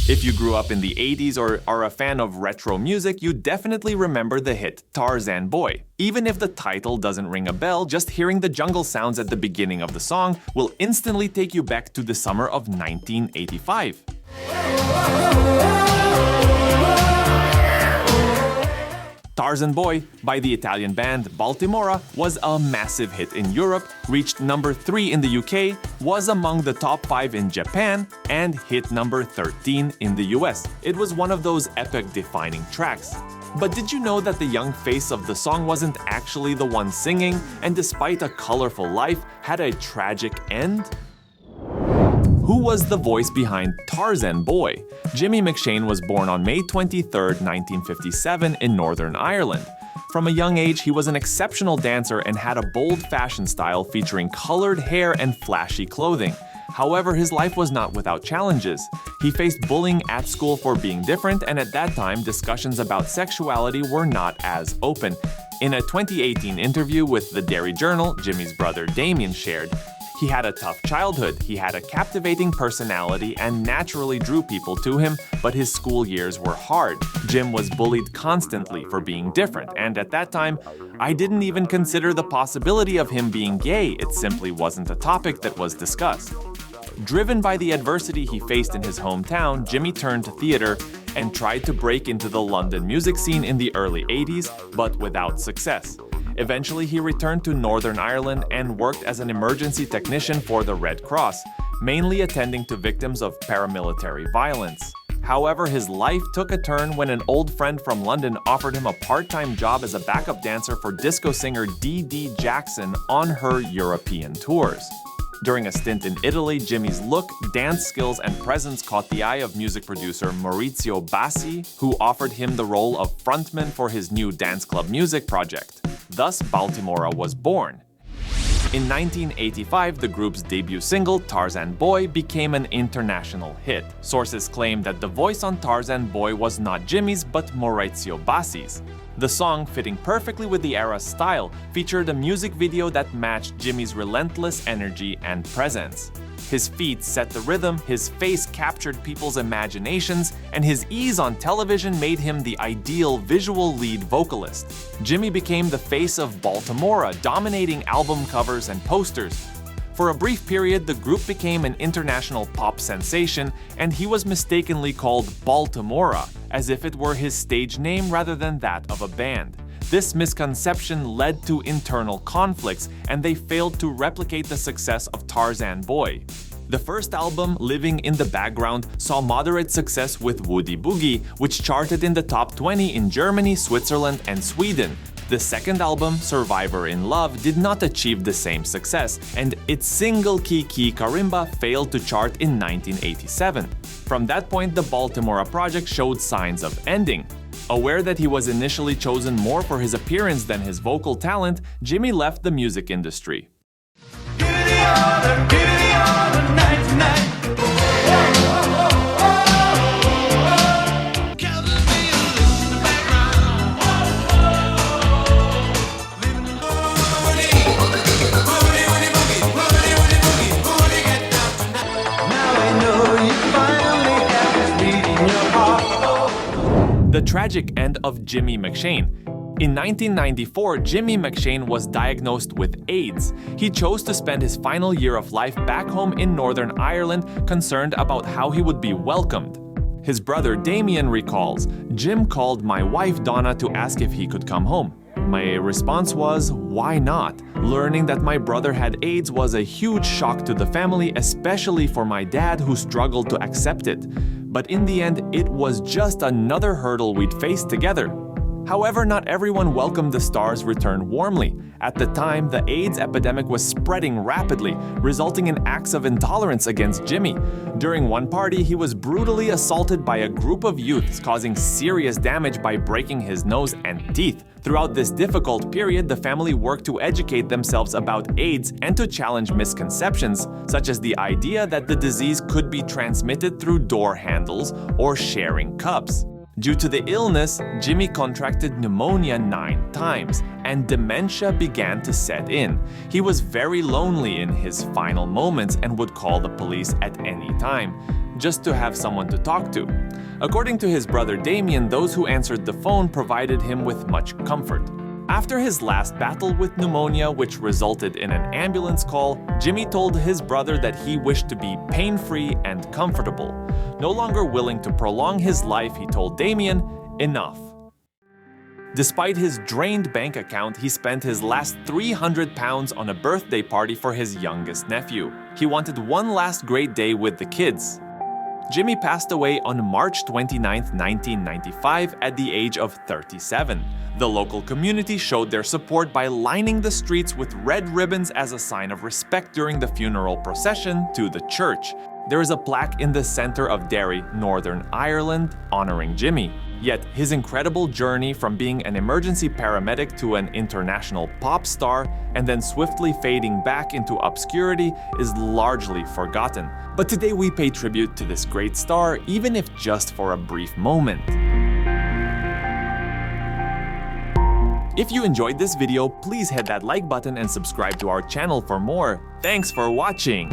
If you grew up in the 80s or are a fan of retro music, you definitely remember the hit Tarzan Boy. Even if the title doesn't ring a bell, just hearing the jungle sounds at the beginning of the song will instantly take you back to the summer of 1985. Tarzan Boy, by the Italian band Baltimora, was a massive hit in Europe, reached number 3 in the UK, was among the top 5 in Japan, and hit number 13 in the US. It was one of those epic-defining tracks. But did you know that the young face of the song wasn't actually the one singing, and despite a colorful life, had a tragic end? Who was the voice behind Tarzan Boy? Jimmy McShane was born on May 23, 1957 in Northern Ireland. From a young age, he was an exceptional dancer and had a bold fashion style featuring colored hair and flashy clothing. However, his life was not without challenges. He faced bullying at school for being different, and at that time, discussions about sexuality were not as open. In a 2018 interview with the Dairy Journal, Jimmy's brother Damien shared, "He had a tough childhood, he had a captivating personality and naturally drew people to him, but his school years were hard. Jim was bullied constantly for being different, and at that time, I didn't even consider the possibility of him being gay. It simply wasn't a topic that was discussed." Driven by the adversity he faced in his hometown, Jimmy turned to theater and tried to break into the London music scene in the early 80s, but without success. Eventually, he returned to Northern Ireland and worked as an emergency technician for the Red Cross, mainly attending to victims of paramilitary violence. However, his life took a turn when an old friend from London offered him a part-time job as a backup dancer for disco singer Dee Dee Jackson on her European tours. During a stint in Italy, Jimmy's look, dance skills, and presence caught the eye of music producer Maurizio Bassi, who offered him the role of frontman for his new dance club music project. Thus, Baltimora was born. In 1985, the group's debut single, Tarzan Boy, became an international hit. Sources claim that the voice on Tarzan Boy was not Jimmy's but Maurizio Bassi's. The song, fitting perfectly with the era's style, featured a music video that matched Jimmy's relentless energy and presence. His feet set the rhythm, his face captured people's imaginations, and his ease on television made him the ideal visual lead vocalist. Jimmy became the face of Baltimora, dominating album covers and posters. For a brief period, the group became an international pop sensation, and he was mistakenly called Baltimora, as if it were his stage name rather than that of a band. This misconception led to internal conflicts, and they failed to replicate the success of Tarzan Boy. The first album, Living in the Background, saw moderate success with Woody Boogie, which charted in the top 20 in Germany, Switzerland, and Sweden. The second album, Survivor in Love, did not achieve the same success, and its single Kiki Karimba failed to chart in 1987. From that point, the Baltimora project showed signs of ending. Aware that he was initially chosen more for his appearance than his vocal talent, Jimmy left the music industry. The tragic end of Jimmy McShane. In 1994, Jimmy McShane was diagnosed with AIDS. He chose to spend his final year of life back home in Northern Ireland, concerned about how he would be welcomed. His brother Damien recalls, "Jim called my wife Donna to ask if he could come home. My response was, why not? Learning that my brother had AIDS was a huge shock to the family, especially for my dad who struggled to accept it. But in the end, it was just another hurdle we'd face together." However, not everyone welcomed the star's return warmly. At the time, the AIDS epidemic was spreading rapidly, resulting in acts of intolerance against Jimmy. During one party, he was brutally assaulted by a group of youths, causing serious damage by breaking his nose and teeth. Throughout this difficult period, the family worked to educate themselves about AIDS and to challenge misconceptions, such as the idea that the disease could be transmitted through door handles or sharing cups. Due to the illness, Jimmy contracted pneumonia 9 times, and dementia began to set in. He was very lonely in his final moments and would call the police at any time, just to have someone to talk to. According to his brother Damien, those who answered the phone provided him with much comfort. After his last battle with pneumonia, which resulted in an ambulance call, Jimmy told his brother that he wished to be pain-free and comfortable. No longer willing to prolong his life, he told Damien, "Enough." Despite his drained bank account, he spent his last £300 on a birthday party for his youngest nephew. He wanted one last great day with the kids. Jimmy passed away on March 29, 1995 at the age of 37. The local community showed their support by lining the streets with red ribbons as a sign of respect during the funeral procession to the church. There is a plaque in the center of Derry, Northern Ireland, honoring Jimmy. Yet his incredible journey from being an emergency paramedic to an international pop star and then swiftly fading back into obscurity is largely forgotten. But today we pay tribute to this great star, even if just for a brief moment. If you enjoyed this video, please hit that like button and subscribe to our channel for more. Thanks for watching!